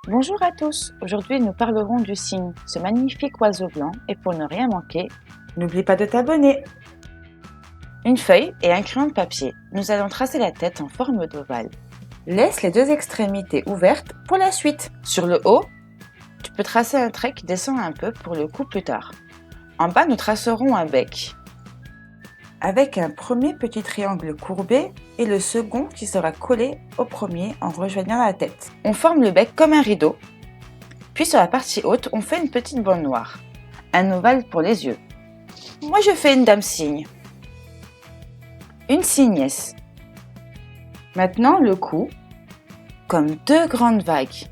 Bonjour à tous, aujourd'hui nous parlerons du cygne, ce magnifique oiseau blanc, et pour ne rien manquer, n'oublie pas de t'abonner. Une feuille et un crayon de papier, nous allons tracer la tête en forme d'ovale. Laisse les deux extrémités ouvertes pour la suite. Sur le haut, tu peux tracer un trait qui descend un peu pour le coup plus tard. En bas, nous tracerons un bec, avec un premier petit triangle courbé et le second qui sera collé au premier en rejoignant la tête. On forme le bec comme un rideau. Puis sur la partie haute, on fait une petite bande noire, un ovale pour les yeux. Moi je fais une dame cygne, une cygnesse. Maintenant le cou, comme deux grandes vagues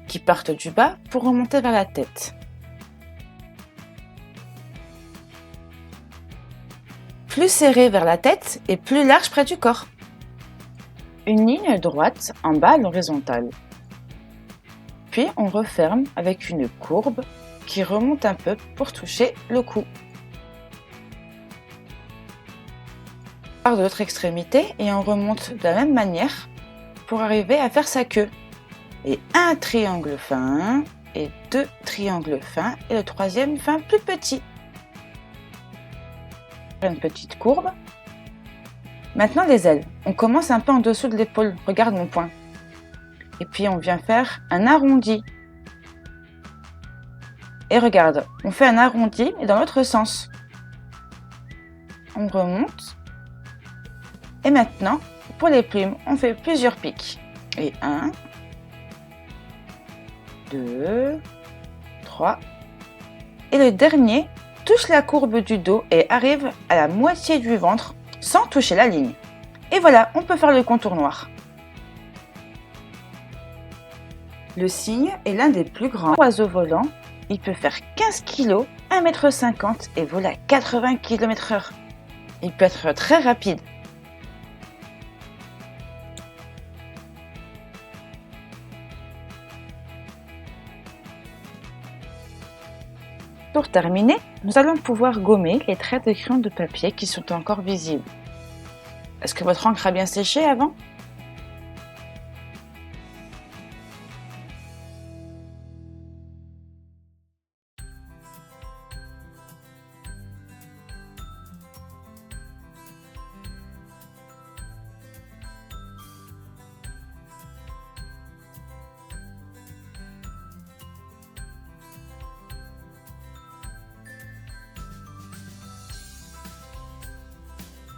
qui partent du bas pour remonter vers la tête. Plus serré vers la tête et plus large près du corps. Une ligne droite en bas à l'horizontale. Puis on referme avec une courbe qui remonte un peu pour toucher le cou. On part de l'autre extrémité et on remonte de la même manière pour arriver à faire sa queue. Et un triangle fin et deux triangles fins et le troisième fin plus petit. Une petite courbe. Maintenant les ailes. On commence un peu en dessous de l'épaule. Regarde mon poing. Et puis on vient faire un arrondi. Et regarde, on fait un arrondi mais dans l'autre sens. On remonte. Et maintenant, pour les plumes, on fait plusieurs pics. Et 1, 2, 3. Et le dernier touche la courbe du dos et arrive à la moitié du ventre sans toucher la ligne. Et voilà, on peut faire le contour noir. Le cygne est l'un des plus grands oiseaux volants. Il peut faire 15 kg, 1,50 m et voler à 80 km/h. Il peut être très rapide. Pour terminer, nous allons pouvoir gommer les traits de crayon de papier qui sont encore visibles. Est-ce que votre encre a bien séché avant ?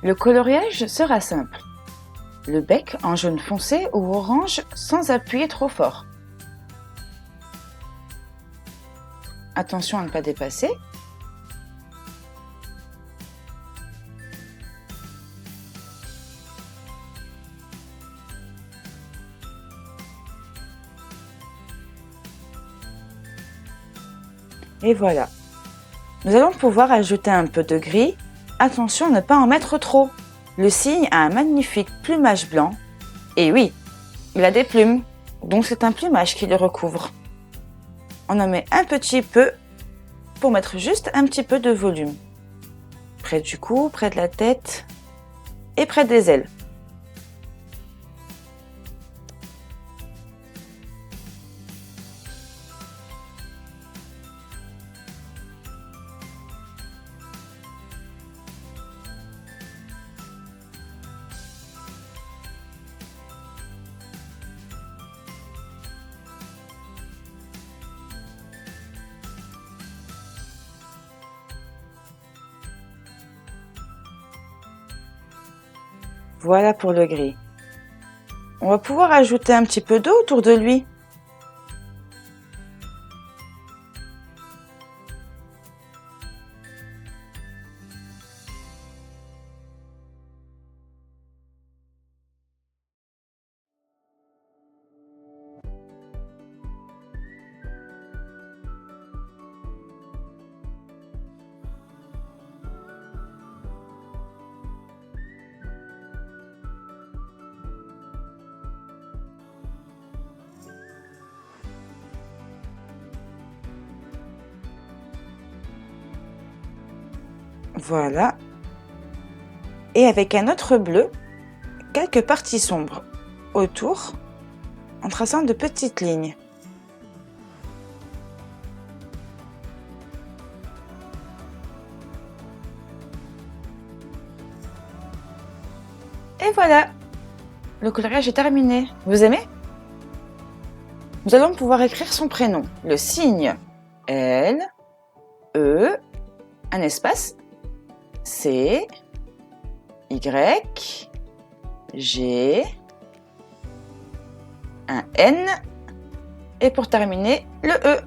Le coloriage sera simple. Le bec en jaune foncé ou orange sans appuyer trop fort. Attention à ne pas dépasser. Et voilà. Nous allons pouvoir ajouter un peu de gris. Attention à ne pas en mettre trop. Le cygne a un magnifique plumage blanc. Et oui, il a des plumes, donc c'est un plumage qui le recouvre. On en met un petit peu pour mettre juste un petit peu de volume. Près du cou, près de la tête et près des ailes. Voilà pour le gris. On va pouvoir ajouter un petit peu d'eau autour de lui. Voilà. Et avec un autre bleu, quelques parties sombres autour, en traçant de petites lignes. Et voilà, le coloriage est terminé. Vous aimez? Nous allons pouvoir écrire son prénom. Le signe L, E, un espace, C, Y, G, un N, et pour terminer, le E.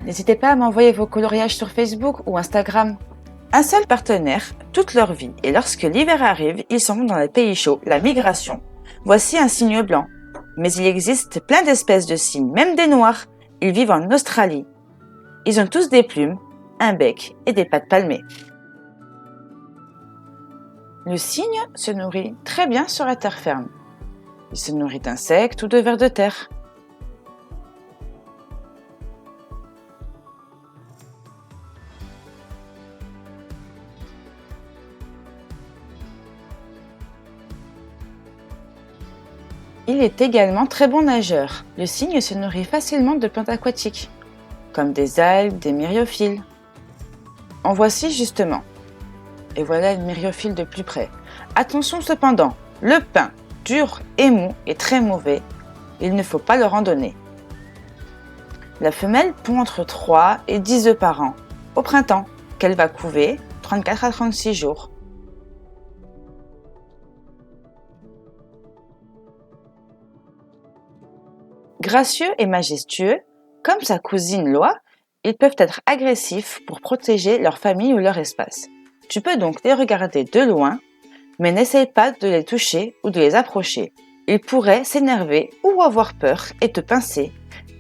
N'hésitez pas à m'envoyer vos coloriages sur Facebook ou Instagram. Un seul partenaire, toute leur vie, et lorsque l'hiver arrive, ils s'en vont dans les pays chauds, la migration. Voici un cygne blanc. Mais il existe plein d'espèces de cygnes, même des noirs. Ils vivent en Australie. Ils ont tous des plumes, un bec et des pattes palmées. Le cygne se nourrit très bien sur la terre ferme. Il se nourrit d'insectes ou de vers de terre. Il est également très bon nageur. Le cygne se nourrit facilement de plantes aquatiques, comme des algues, des myriophiles. En voici justement. Et voilà une myriophylle de plus près. Attention cependant, le pain, dur et mou, est très mauvais. Il ne faut pas le randonner. La femelle pond entre 3 et 10 œufs par an, au printemps, qu'elle va couver 34 à 36 jours. Gracieux et majestueux, comme sa cousine l'oie, ils peuvent être agressifs pour protéger leur famille ou leur espace. Tu peux donc les regarder de loin, mais n'essaye pas de les toucher ou de les approcher. Ils pourraient s'énerver ou avoir peur et te pincer,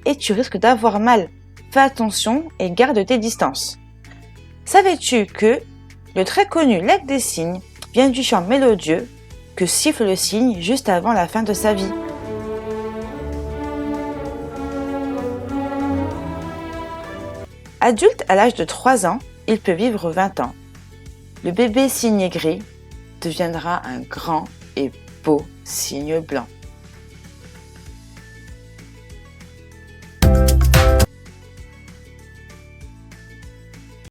et tu risques d'avoir mal. Fais attention et garde tes distances. Savais-tu que le très connu Lac des cygnes vient du chant mélodieux que siffle le cygne juste avant la fin de sa vie? Adulte à l'âge de 3 ans, il peut vivre 20 ans. Le bébé cygne gris deviendra un grand et beau cygne blanc.